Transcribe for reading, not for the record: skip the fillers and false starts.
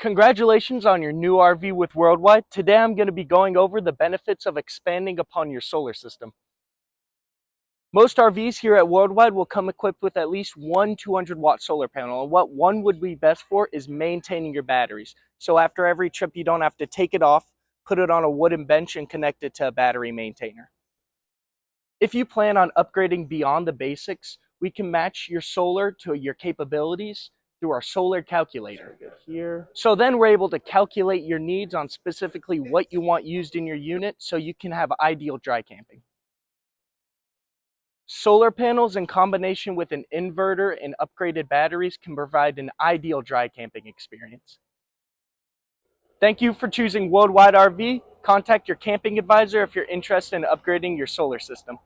Congratulations on your new RV with Worldwide. Today I'm going to be going over the benefits of expanding upon your solar system. Most RVs here at Worldwide will come equipped with at least one 200-watt solar panel, and what one would be best for is maintaining your batteries. So after every trip you don't have to take it off, put it on a wooden bench and connect it to a battery maintainer. If you plan on upgrading beyond the basics, we can match your solar to your capabilities through our solar calculator here. So then we're able to calculate your needs on specifically what you want used in your unit so you can have ideal dry camping. Solar panels in combination with an inverter and upgraded batteries can provide an ideal dry camping experience. Thank you for choosing Worldwide RV. Contact your camping advisor if you're interested in upgrading your solar system.